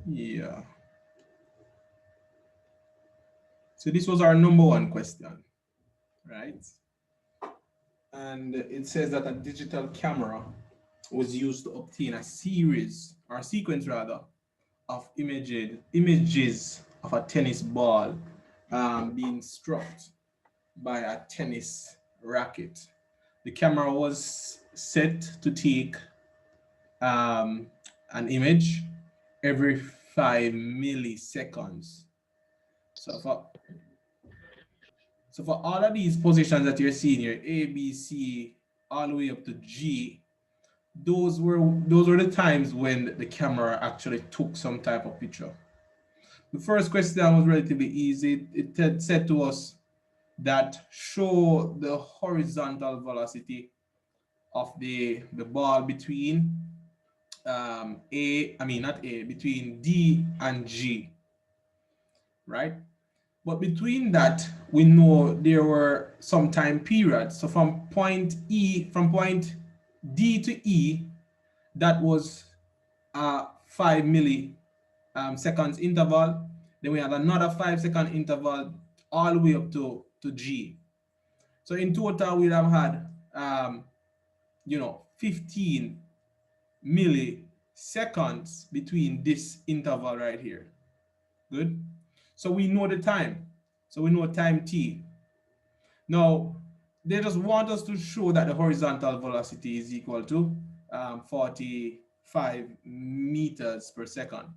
Yeah. So this was our number one question, right? And it says that a digital camera was used to obtain a series or a sequence rather of images of a tennis ball being struck by a tennis racket. The camera was set to take um, an image every 5 milliseconds. So for all of these positions that you're seeing here, A, B, C, all the way up to G, those were the times when the camera actually took some type of picture. The first question was relatively easy. It said to us that show the horizontal velocity of the ball between not A, between D and G, right? But between that, we know there were some time periods. So from point D to E, that was a 5 milli seconds interval. Then we had another 5 second interval all the way up to G. So in total, we'd have had 15 milliseconds between this interval right here. Good. So we know the time. So we know time t. Now, they just want us to show that the horizontal velocity is equal to 45 meters per second.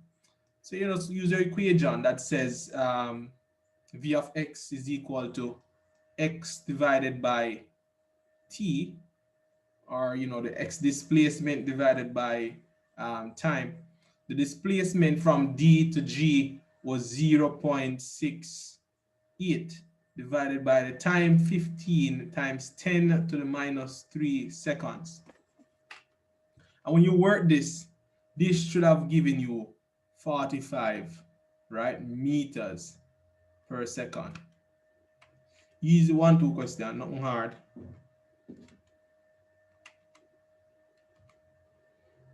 So you just use your equation that says v of x is equal to x divided by t, or the x displacement divided by time. The displacement from D to G was 0.68 divided by the time 15 times 10 to the minus 3 seconds. And when you work this should have given you 45, right, meters per second. Easy 1-2 question, nothing hard.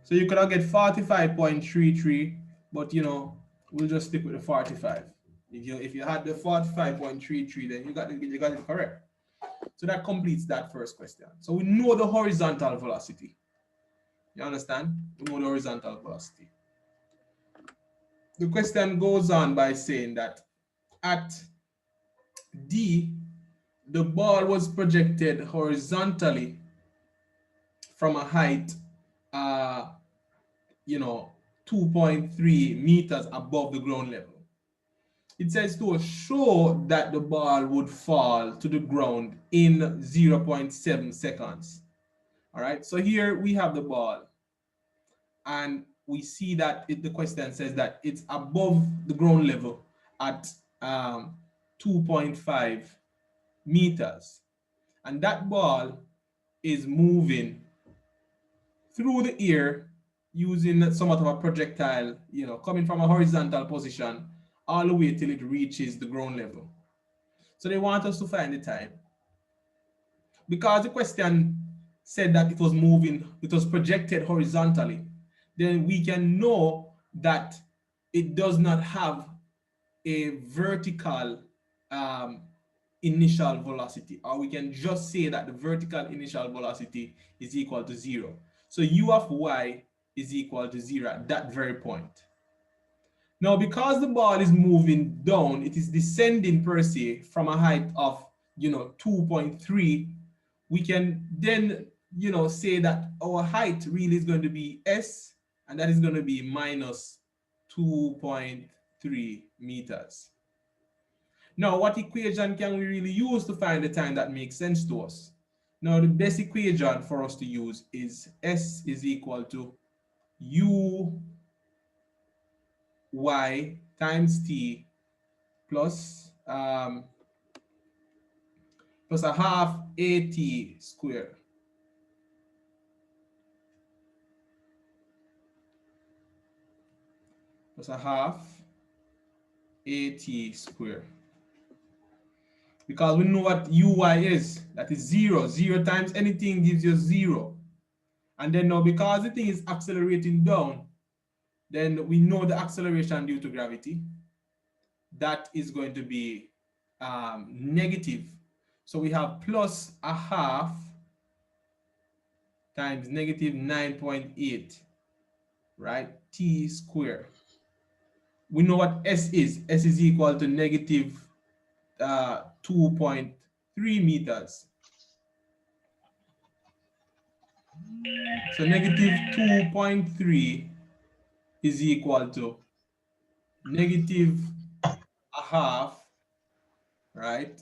So you could have get 45.33, but we'll just stick with the 45. If you had the 45.33, then you got it correct. So that completes that first question. So we know the horizontal velocity. You understand? We know the horizontal velocity. The question goes on by saying that at D, the ball was projected horizontally from a height uh, 2.3 meters above the ground level. It says to show that the ball would fall to the ground in 0.7 seconds. All right, so here we have the ball, and we see that the question says that it's above the ground level at 2.5 meters. And that ball is moving through the air using somewhat of a projectile, coming from a horizontal position all the way till it reaches the ground level. So they want us to find the time. Because the question said that it was moving, it was projected horizontally, then we can know that it does not have a vertical initial velocity, or we can just say that the vertical initial velocity is equal to 0. So u of y is equal to 0 at that very point. Now, because the ball is moving down, it is descending per se from a height of 2.3, we can then say that our height really is going to be s, and that is going to be minus 2.3 meters. Now, what equation can we really use to find the time that makes sense to us? Now, the best equation for us to use is S is equal to U y times t plus a half at squared. Plus a half at squared. Because we know what uy is. That is 0. 0 times anything gives you 0. And then now, because the thing is accelerating down, then we know the acceleration due to gravity. That is going to be negative. So we have plus a half times negative 9.8, right? T squared. We know what S is. S is equal to negative 2.3 meters. So negative 2.3 is equal to negative a half, right,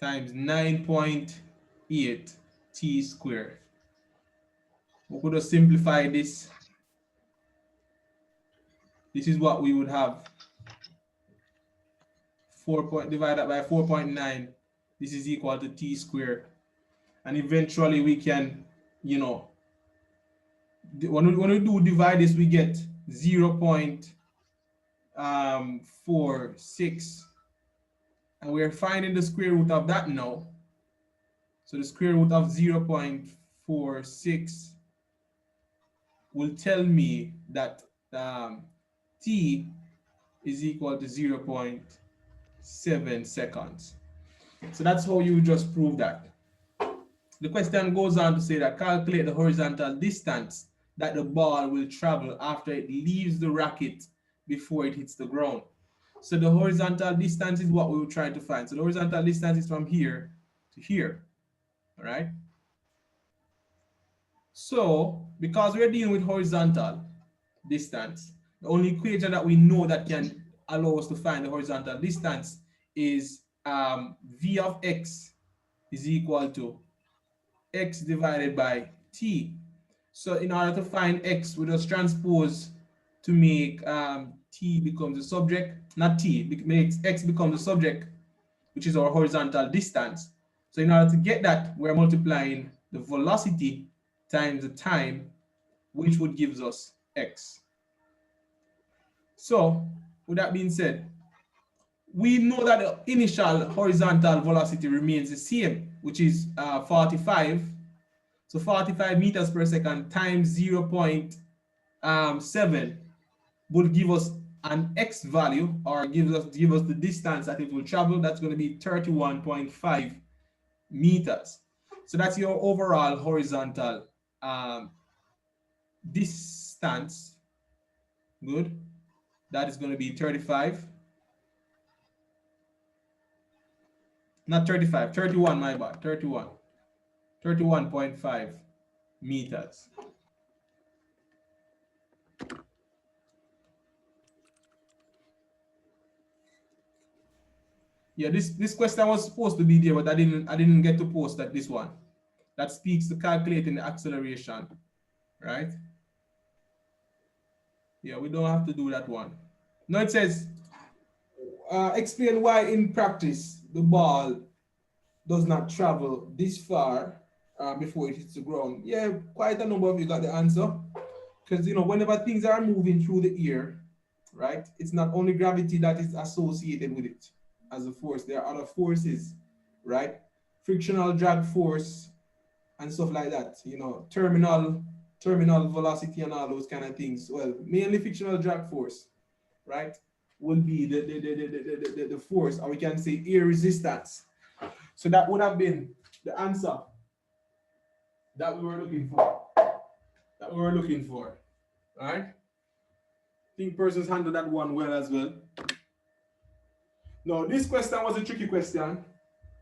times 9.8 T squared. We could have simplified this. This is what we would have. 4 divided by 4.9. This is equal to T squared. And eventually we can, you know, when we do divide this, we get 0.46. And we're finding the square root of that now. So the square root of 0.46 will tell me that T is equal to 0.7 seconds. So that's how you just prove that. The question goes on to say that calculate the horizontal distance that the ball will travel after it leaves the racket before it hits the ground. So the horizontal distance is what we will try to find. So the horizontal distance is from here to here, all right? So because we're dealing with horizontal distance, the only equation that we know that can allow us to find the horizontal distance is V of x is equal to x divided by t. So in order to find x, we just transpose to make t becomes the subject, not t, makes x become the subject, which is our horizontal distance. So in order to get that, we're multiplying the velocity times the time, which would give us x. So with that being said, we know that the initial horizontal velocity remains the same, which is 45. So 45 meters per second times 0.7 would give us an x value, or give us the distance that it will travel. That's going to be 31.5 meters. So that's your overall horizontal distance. Good. That is going to be 35. Not 35, 31, my bad, 31. 31.5 meters. Yeah, this question was supposed to be there, but I didn't get to post that this one. That speaks to calculating the acceleration, right? Yeah, we don't have to do that one. Now it says, explain why in practice the ball does not travel this far before it hits the ground. Yeah, quite a number of you got the answer. Because, you know, whenever things are moving through the air, right, it's not only gravity that is associated with it as a force. There are other forces, right? Frictional drag force and stuff like that, you know, terminal velocity and all those kind of things. Well, mainly frictional drag force, right, will be the force, or we can say air resistance. So that would have been the answer that we were looking for. All right? I think persons handled that one well as well. Now, this question was a tricky question,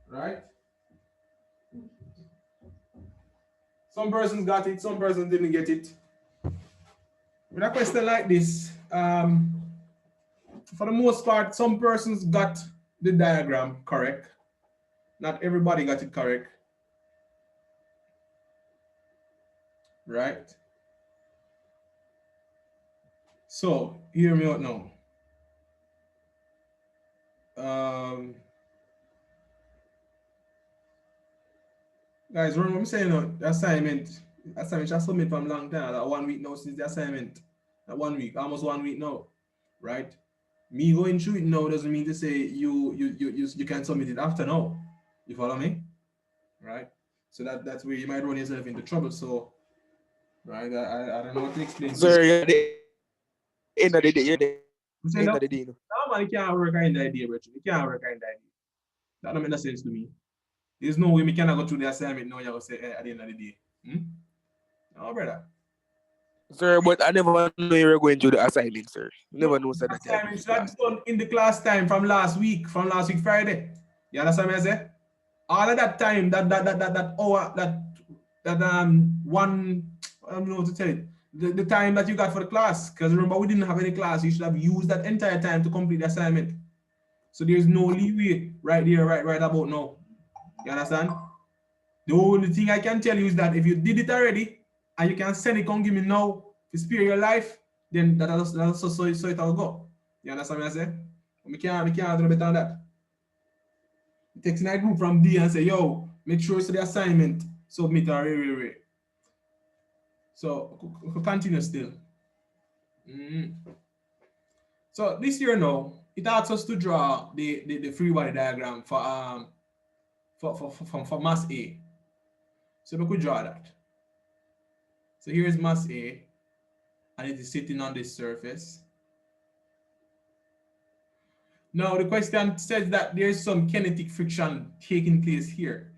right? Some persons got it, some persons didn't get it. With a question like this, for the most part, some persons got the diagram correct. Not everybody got it correct. Right? So, hear me out now. Guys, remember I'm saying the assignment I submit from long time, like 1 week now since the assignment. Like 1 week, almost 1 week now. Right? Me going through it now doesn't mean to say you can submit it after now. You follow me? Right? So that's where you might run yourself into trouble. So, right, I don't know what to explain. Sir, end of the day, you're the I'm end of saying the that, day, you know. no man, you can't work in the idea, bro. You can't work in the idea. That don't make no sense to me. There's no way we cannot go through the assignment now. You say at the end of the day. Hmm? No, brother. Sir, but I never know you were going through the assignment, sir. Never know so that you finish Assignments class. that's done in the class time from last week Friday. You understand what I say? All of that time, that hour, that one, I don't know what to tell you. The time that you got for the class, because remember we didn't have any class, you should have used that entire time to complete the assignment. So there's no leeway right there, right about now. You understand? The only thing I can tell you is that if you did it already and you can send it, come give me now to spare your life, then that's so it'll go. You understand what I say? We can't do better than that. Text in a group from D and say, yo, make sure it's the assignment, submit or re. So continue still. Mm. So this year now, it asks us to draw the free body diagram for mass A. So we could draw that. So here's mass A, and it is sitting on this surface. Now the question says that there's some kinetic friction taking place here.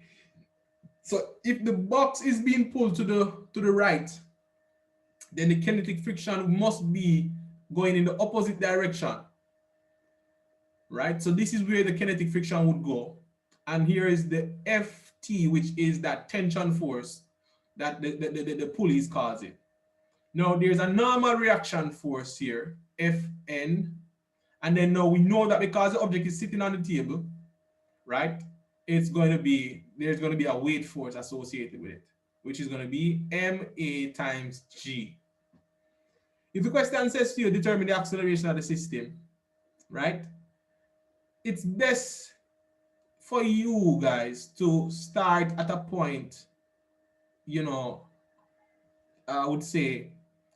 So if the box is being pulled to the right, then the kinetic friction must be going in the opposite direction, right? So this is where the kinetic friction would go. And here is the Ft, which is that tension force that the pulley is causing. Now there's a normal reaction force here, Fn, and then now we know that because the object is sitting on the table, right? There's going to be a weight force associated with it, which is going to be ma times g. If the question says to you determine the acceleration of the system, right? It's best for you guys to start at a point, you know, I would say,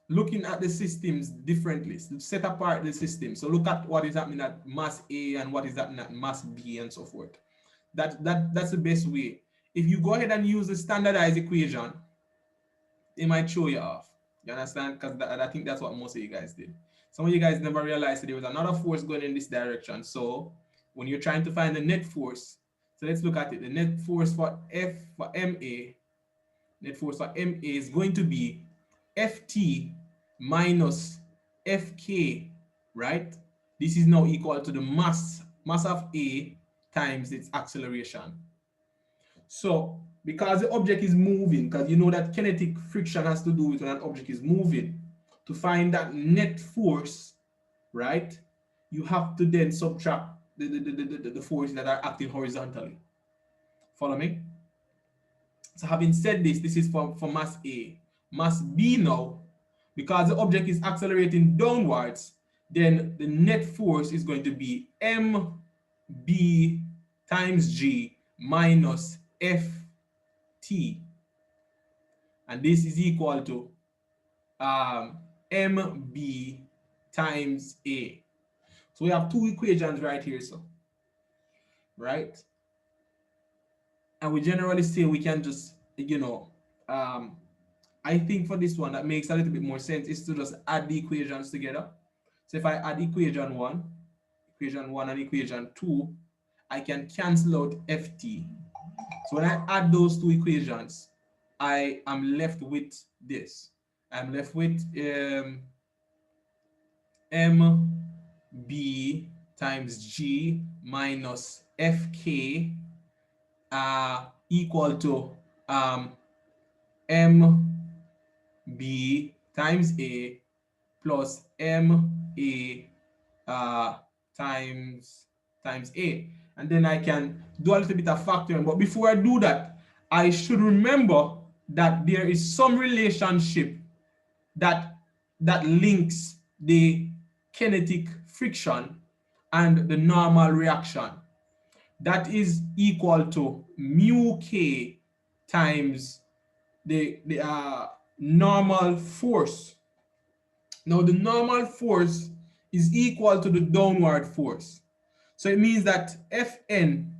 looking at the systems differently, set apart the system. So look at what is happening at mass A and what is happening at mass B and so forth. That's the best way. If you go ahead and use the standardized equation, it might throw you off. You understand? Because I think that's what most of you guys did. Some of you guys never realized that there was another force going in this direction. So when you're trying to find the net force, so let's look at it. The net force for net force for MA is going to be Ft minus Fk, right? This is now equal to the mass of A times its acceleration. So, because the object is moving, because you know that kinetic friction has to do with when an object is moving, to find that net force, right, you have to then subtract the forces that are acting horizontally. Follow me? So having said this, this is for mass A. Mass B now, because the object is accelerating downwards, then the net force is going to be mb times g minus ft. And this is equal to mb times a. So we have two equations right here, so right? And we generally say we can just, I think for this one that makes a little bit more sense is to just add the equations together. So if I add equation one and equation two, I can cancel out ft. So when I add those two equations, I am left with this. I'm left with mb times g minus fk equal to mb times a plus ma times a. And then I can do a little bit of factoring. But before I do that, I should remember that there is some relationship that links the kinetic friction and the normal reaction. That is equal to mu k times the normal force. Now the normal force is equal to the downward force. So it means that Fn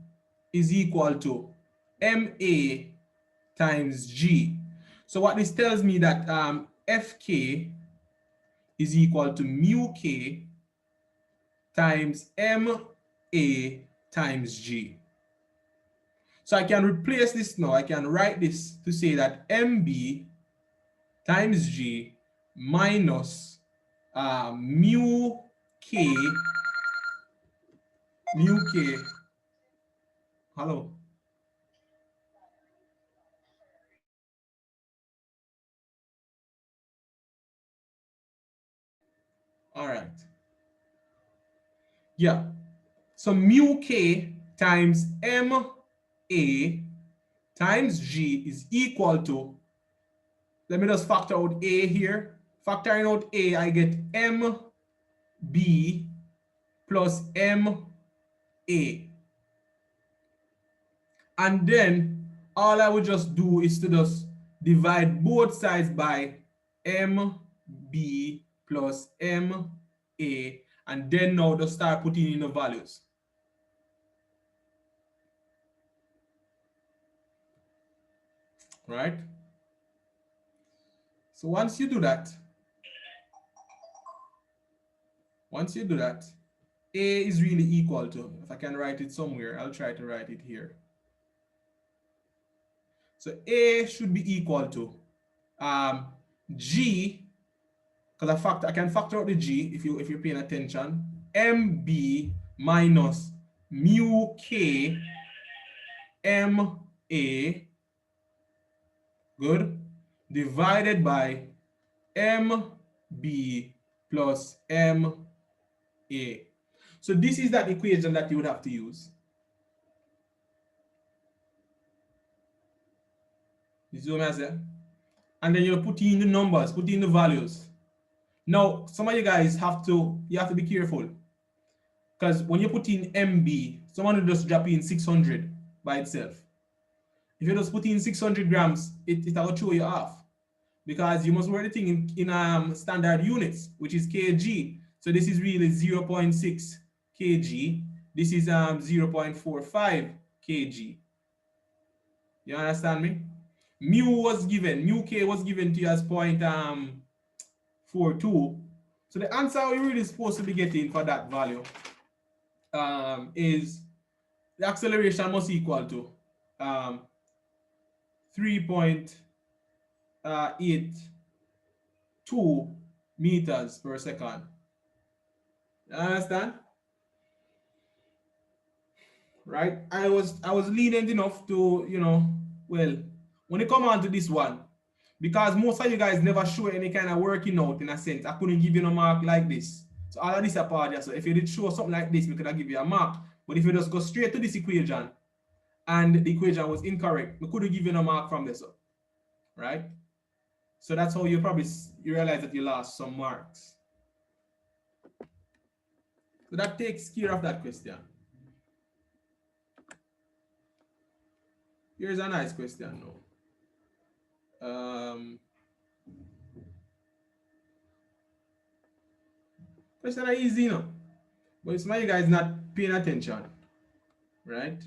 is equal to ma times g. So what this tells me that Fk is equal to mu k times ma times g. So I can replace this now. I can write this to say that mb times g minus mu k, hello. All right. Yeah. So mu k times ma times g is equal to, let me just factor out a here. Factoring out a, I get mb plus ma. And then all I would just do is to just divide both sides by mb plus ma. And then now just start putting in the values. Right? So once you do that, a is really equal to, if I can write it somewhere, I'll try to write it here. So a should be equal to g, because I can factor out the g if you're paying attention, mb minus mu k ma, good, divided by mb plus ma. So this is that equation that you would have to use. You see what I say? And then you put in the numbers, put in the values. Now, some of you guys have to be careful, because when you put in MB, someone will just drop in 600 by itself. If you just put in 600 grams, it will throw you off, because you must work the thing in standard units, which is kg. So this is really 0.6 kg. This is 0.45 kg. You understand me? Mu k was given to you as 0.42. So the answer we're really supposed to be getting for that value is the acceleration must equal to 3.82 meters per second. You understand? Right? I was lenient enough to, well, when it come on to this one, because most of you guys never show any kind of working out, in a sense, I couldn't give you no mark like this. So all of this apart, so if you did show something like this, we could have give you a mark. But if you just go straight to this equation and the equation was incorrect, we couldn't give you no mark from this, right? So that's how you realize that you lost some marks. So that takes care of that question. Here's a nice question now. Question is easy, but some of you guys not paying attention, right?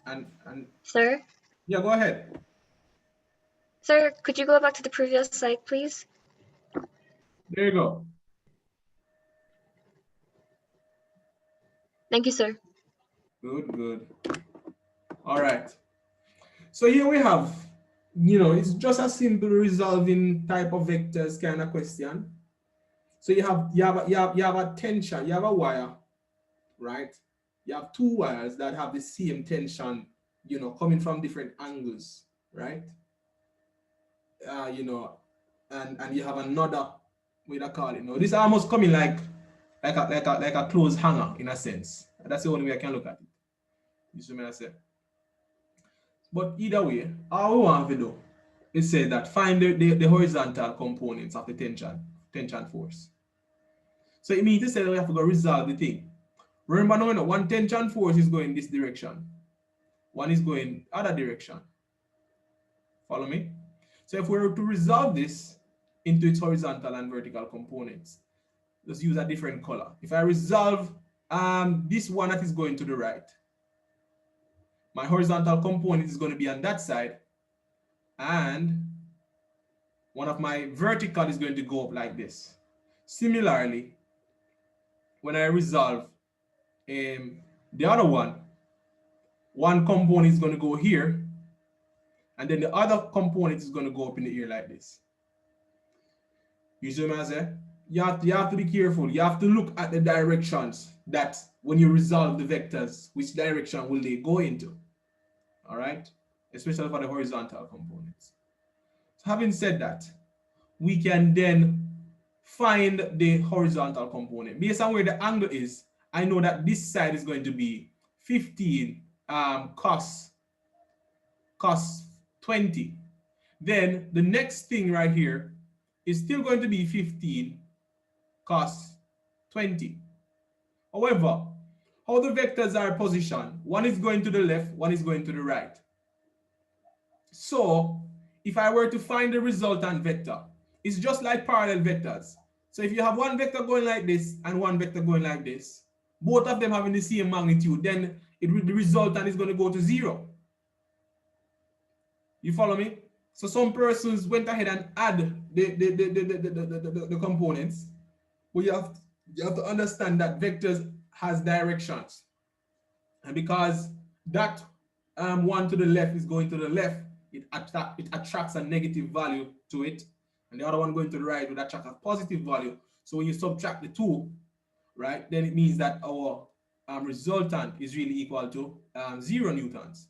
And Sir? Yeah, go ahead. Sir, could you go back to the previous slide, please? There you go. Thank you, sir. Good. All right. So here we have, it's just a simple resolving type of vectors kind of question. So you have a tension, you have a wire, right? You have two wires that have the same tension, coming from different angles, right? And you have another way to call it. This is almost coming like a closed hanger in a sense. That's the only way I can look at it. You see what I say? But either way, all we want to do is say that find the horizontal components of the tension force. So it means to say that we have to go resolve the thing. Remember now, one tension force is going this direction. One is going other direction. Follow me? So if we were to resolve this into its horizontal and vertical components, let's use a different color. If I resolve this one that is going to the right, my horizontal component is going to be on that side, and one of my vertical is going to go up like this. Similarly, when I resolve the other one component is going to go here, and then the other component is going to go up in the air like this. You see what I say? You have to be careful. You have to look at the directions that when you resolve the vectors, which direction will they go into? All right? Especially for the horizontal components. So having said that, we can then find the horizontal component. Based on where the angle is, I know that this side is going to be 15 cos 20. Then the next thing right here is still going to be 15 cos 20. However, how the vectors are positioned, one is going to the left, one is going to the right. So if I were to find the resultant vector, it's just like parallel vectors. So if you have one vector going like this and one vector going like this, both of them having the same magnitude, then the resultant is going to go to 0. You follow me? So some persons went ahead and add the components, but you have to understand that vectors has directions. And because that one to the left is going to the left, it attracts a negative value to it. And the other one going to the right would attract a positive value. So when you subtract the two, right, then it means that our resultant is really equal to 0 newtons.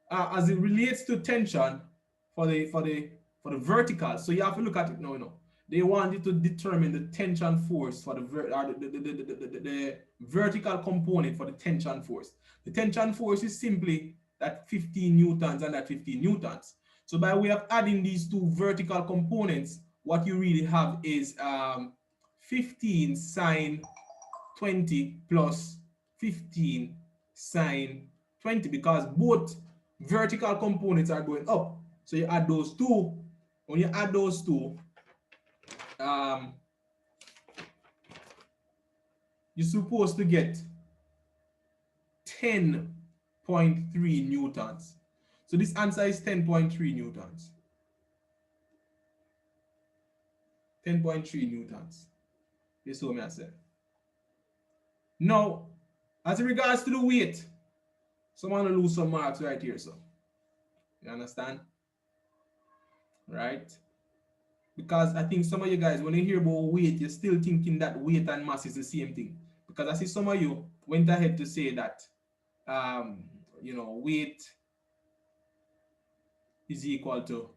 As it relates to tension for the vertical, so you have to look at it now. They wanted to determine the tension force for the vertical component for the tension force. The tension force is simply that 15 newtons and that 15 newtons. So by way of adding these two vertical components, what you really have is 15 sine 20 plus 15 sine 20, because both vertical components are going up. So you add those two. When you add those two, you're supposed to get 10.3 newtons. So this answer is 10.3 newtons. 10.3 newtons. This is what I said. Now, as regards to the weight, someone will lose some marks right here, so. You understand? Right? Because I think some of you guys, when you hear about weight, you're still thinking that weight and mass is the same thing. Because I see some of you went ahead to say that, weight is equal to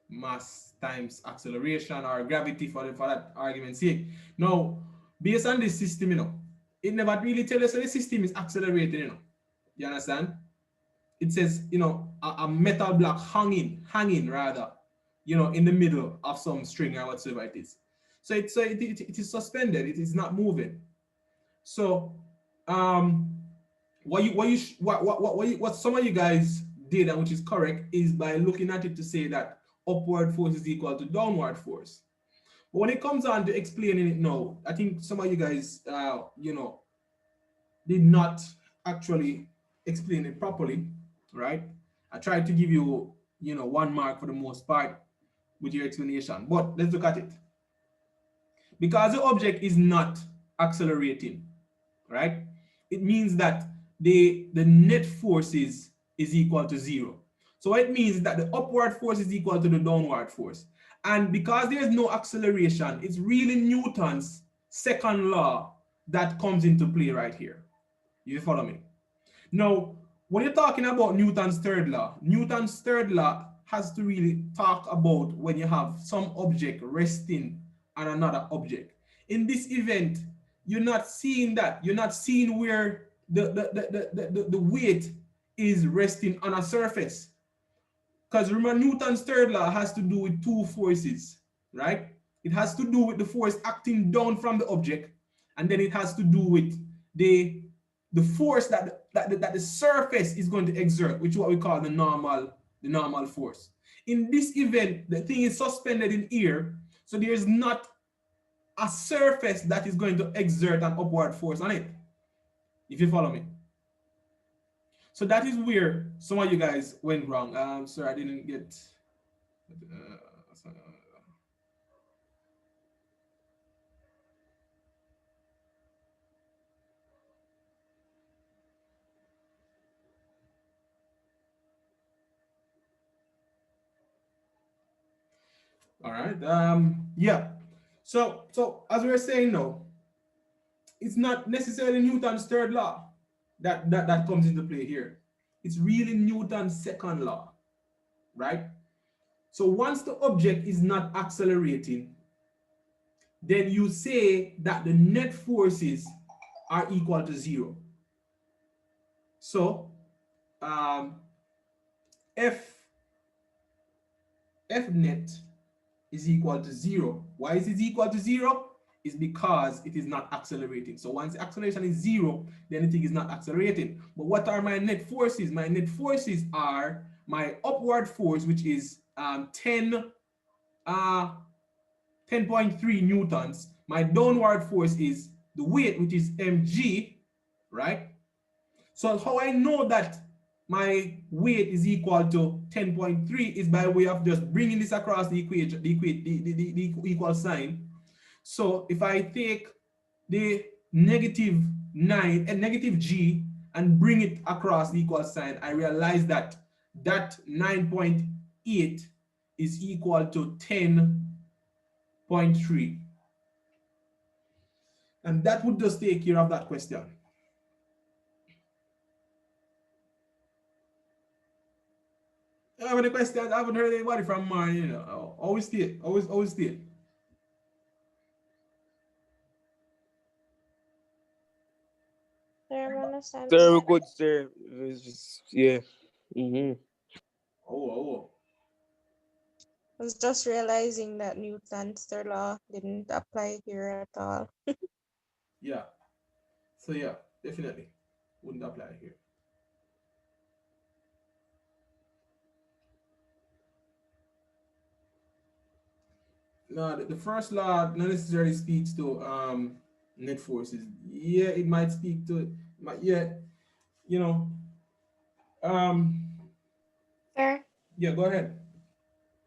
mass times acceleration or gravity for that argument's sake. Now, based on this system, it never really tells us that the system is accelerating, You understand? It says, a metal block hanging rather, in the middle of some string or whatsoever it is. So it is suspended. It is not moving. So, what some of you guys did, and which is correct, is by looking at it to say that upward force is equal to downward force. But when it comes on to explaining it now, I think some of you guys, did not actually explain it properly, right? I tried to give you, 1 mark for the most part with your explanation, but let's look at it. Because the object is not accelerating, right? It means that the net force is equal to 0. So it means that the upward force is equal to the downward force. And because there's no acceleration, it's really Newton's second law that comes into play right here. You follow me? Now, when you're talking about Newton's third law has to really talk about when you have some object resting on another object. In this event, you're not seeing that. You're not seeing where the weight is resting on a surface. Because remember, Newton's third law has to do with two forces, right? It has to do with the force acting down from the object, and then it has to do with the force that the surface is going to exert, which is what we call the normal force. In this event, the thing is suspended in air, so there is not a surface that is going to exert an upward force on it, if you follow me. So that is where some of you guys went wrong. Sorry, I didn't get. All right. Yeah. So as we were saying now, it's not necessarily Newton's third law that comes into play here. It's really Newton's second law, right? So once the object is not accelerating, then you say that the net forces are equal to zero. So um, F net is equal to zero. Why is it equal to zero? Is because it is not accelerating. So once the acceleration is zero, then the thing is not accelerating. But what are my net forces? My net forces are my upward force, which is 10.3 newtons. My downward force is the weight, which is mg, right? So how I know that my weight is equal to 10.3 is by way of just bringing this across the equation, the equal sign. So if I take the -9 and negative g and bring it across the equal sign, I realize that that 9.8 is equal to 10.3. And that would just take care of that question. I have any questions? I haven't heard anybody from mine, you know. Always stay, always stay. Sir, I'm understanding. Sir, good, sir. Yeah. Mm-hmm. Oh. I was just realizing that Newton's third law didn't apply here at all. Yeah. So yeah, definitely wouldn't apply here. No, the first law not necessarily speaks to net forces. Yeah, it might speak to yeah, you know. Um Sir, yeah, go ahead.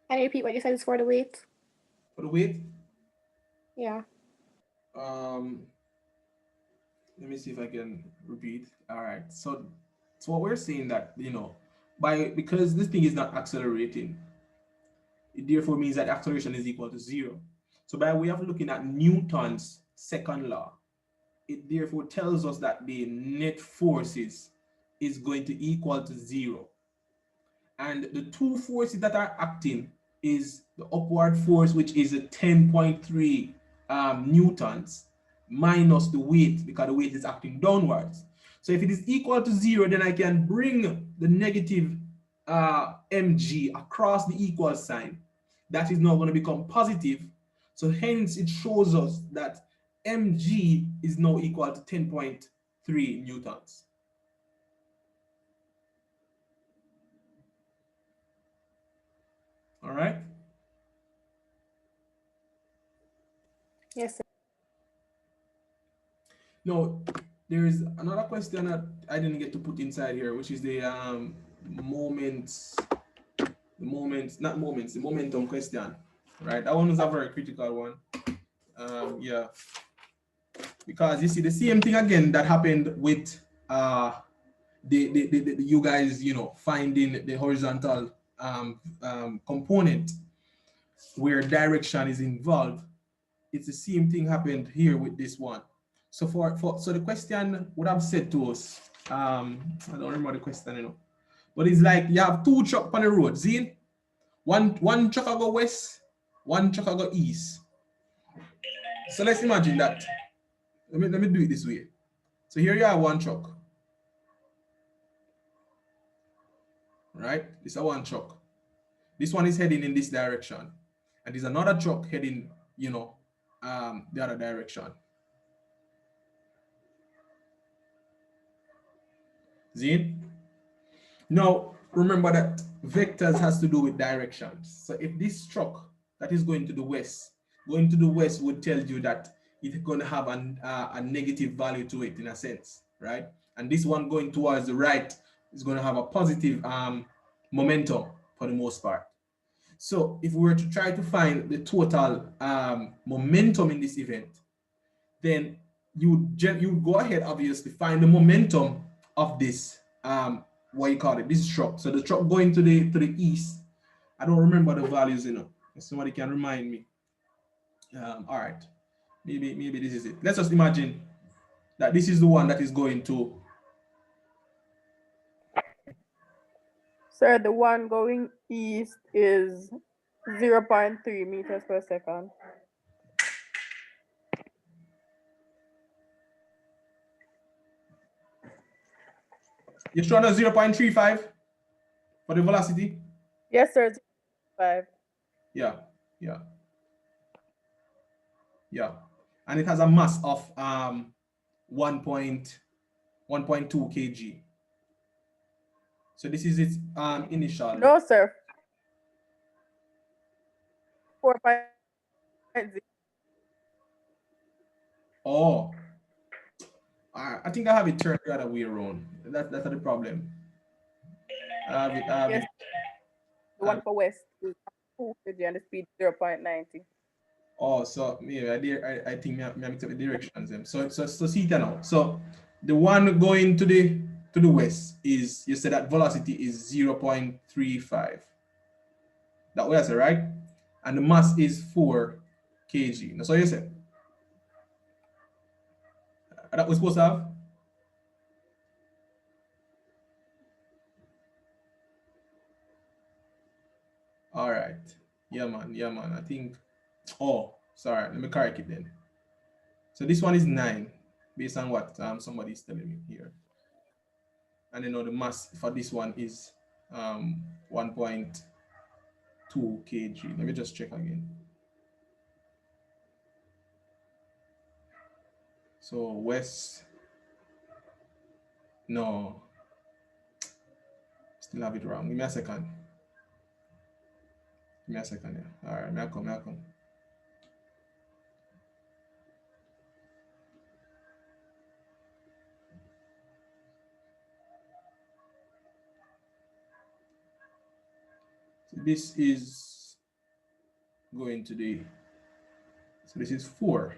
can you repeat what you said is for the weight? For the weight, Yeah. um let me see if I can repeat. All right. So what we're saying that, you know, because this thing is not accelerating, it therefore means that acceleration is equal to zero. So by way of looking at Newton's second law, it therefore tells us that the net forces is going to equal to zero. And the two forces that are acting is the upward force, which is a 10.3 newtons, minus the weight, because the weight is acting downwards. So if it is equal to zero, then I can bring the negative mg across the equal sign. That is now going to become positive. So hence it shows us that mg is now equal to 10.3 newtons. All right. Yes, sir. No, there is another question that I didn't get to put inside here, which is the the momentum question, right? That one is a very critical one. Yeah, because you see the same thing again that happened with the you guys, you know, finding the horizontal component where direction is involved. It's the same thing happened here with this one. So so the question would have said to us, I don't remember the question, you know, but it's like you have two trucks on the road. See, one truck go west, one truck go east. So let's imagine that. Let me do it this way. So here you have one truck, right? This is one truck. This one is heading in this direction, and there's another truck heading, you know, the other direction. See? Now, remember that vectors has to do with directions. So if this truck that is going to the west would tell you that it's going to have a negative value to it in a sense, right? And this one going towards the right is going to have a positive momentum for the most part. So if we were to try to find the total momentum in this event, then you would go ahead, obviously, find the momentum of this what you call it, this truck. So the truck going to the east, I don't remember the values, you know, If somebody can remind me. All right. Maybe this is it. Let's just imagine that this is the one that is going to. Sir, the one going east is 0.3 meters per second. You're showing us 0.35 for the velocity? Yes, sir. 5. Yeah. And it has a mass of 1.2 kg. So this is its initial. No, sir. 4.0. Oh, I think I have it turned the other way around. That's the problem. I have Yes. it. The one for west is 2 kg and the speed 0.90. Oh, so maybe I think I mixed up the directions them. So see it now. So the one going to the west is, you said that velocity is 0.35. That way I said, right? And the mass is 4 kg. That's what you said. That was supposed to have. All right. Yeah, man. I think. Oh, sorry. Let me correct it then. So this one is 9, based on what somebody's telling me here. And then the mass for this one is 1.2 kg. Let me just check again. So west. No. Still have it wrong. Give me a second. Yeah. All right, may I come. So this is going to the, so this is 4.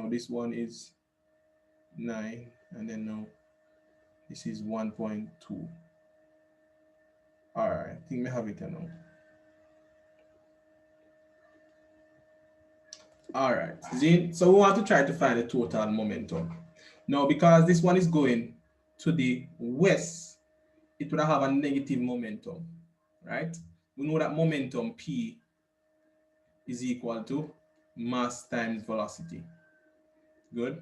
This one is 9, and then now this is 1.2. All right, I think we have it now. All right, Zane, so we want to try to find the total momentum. Now, because this one is going to the west, it would have a negative momentum, right? We know that momentum P is equal to mass times velocity. Good.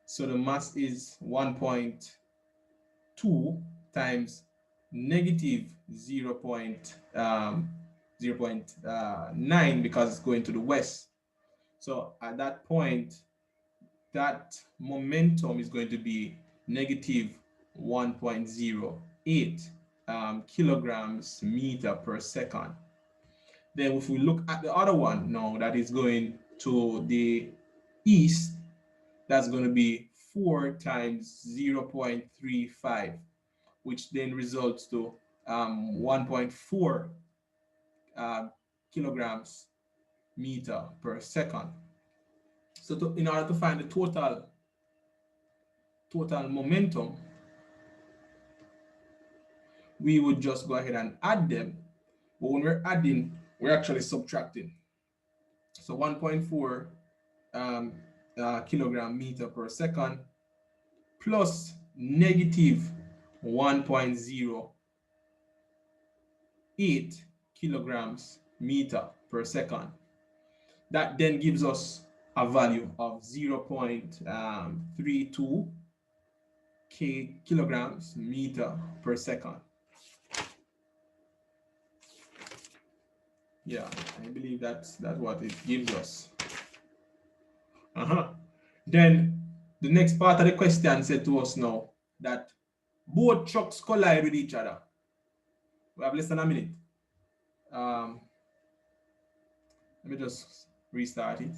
So the mass is 1.2 times negative 0.9 because it's going to the west. So at that point, that momentum is going to be negative 1.08 kilograms meter per second. Then if we look at the other one now that is going to the east, that's going to be 4 times 0.35, which then results to 1.4 kilograms meter per second. So in order to find the total momentum, we would just go ahead and add them. But when we're adding, we're actually subtracting. So 1.4 kilogram meter per second plus negative 1.08 kilograms meter per second. That then gives us a value of 0.32 kilograms meter per second. Yeah, I believe that's what it gives us. Then the next part of the question said to us now that both trucks collide with each other. We have less than a minute. Let me just restart it.